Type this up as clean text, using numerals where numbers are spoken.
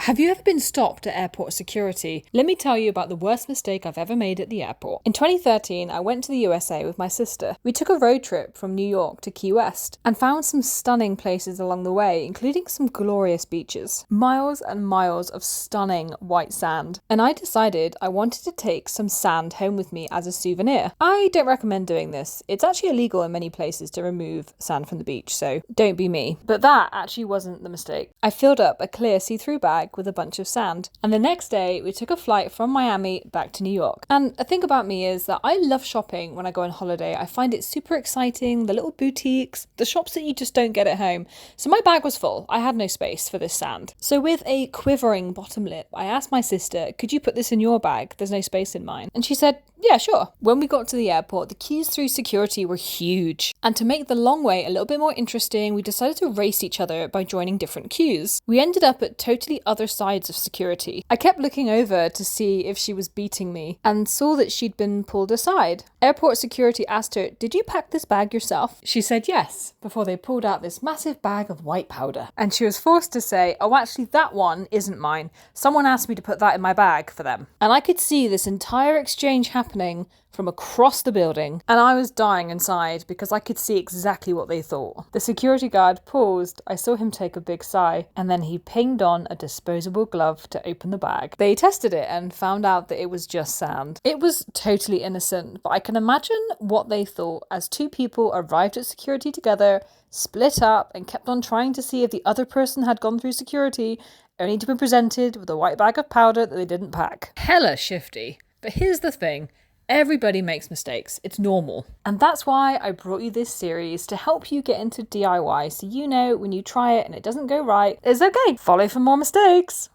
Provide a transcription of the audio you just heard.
Have you ever been stopped at airport security? Let me tell you about the worst mistake I've ever made at the airport. In 2013, I went to the USA with my sister. We took a road trip from New York to Key West and found some stunning places along the way, including some glorious beaches. Miles and miles of stunning white sand. And I decided I wanted to take some sand home with me as a souvenir. I don't recommend doing this. It's actually illegal in many places to remove sand from the beach, so don't be me. But that actually wasn't the mistake. I filled up a clear see-through bag with a bunch of sand. And the next day, we took a flight from Miami back to New York. And a thing about me is that I love shopping when I go on holiday. I find it super exciting, the little boutiques, the shops that you just don't get at home. So my bag was full. I had no space for this sand. So with a quivering bottom lip, I asked my sister, could you put this in your bag? There's no space in mine. And she said, yeah, sure. When we got to the airport, the queues through security were huge. And to make the long wait a little bit more interesting, we decided to race each other by joining different queues. We ended up at totally other sides of security. I kept looking over to see if she was beating me and saw that she'd been pulled aside. Airport security asked her, did you pack this bag yourself? She said yes, before they pulled out this massive bag of white powder. And she was forced to say, oh, actually, that one isn't mine. Someone asked me to put that in my bag for them. And I could see this entire exchange happening from across the building, and I was dying inside because I could see exactly what they thought. The security guard paused, I saw him take a big sigh, and then he pinged on a disposable glove to open the bag. They tested it and found out that it was just sand. It was totally innocent, but I can imagine what they thought as two people arrived at security together, split up, and kept on trying to see if the other person had gone through security, only to be presented with a white bag of powder that they didn't pack. Hella shifty. But here's the thing. Everybody makes mistakes. It's normal. And that's why I brought you this series to help you get into DIY so you know when you try it and it doesn't go right, it's okay. Follow for more mistakes.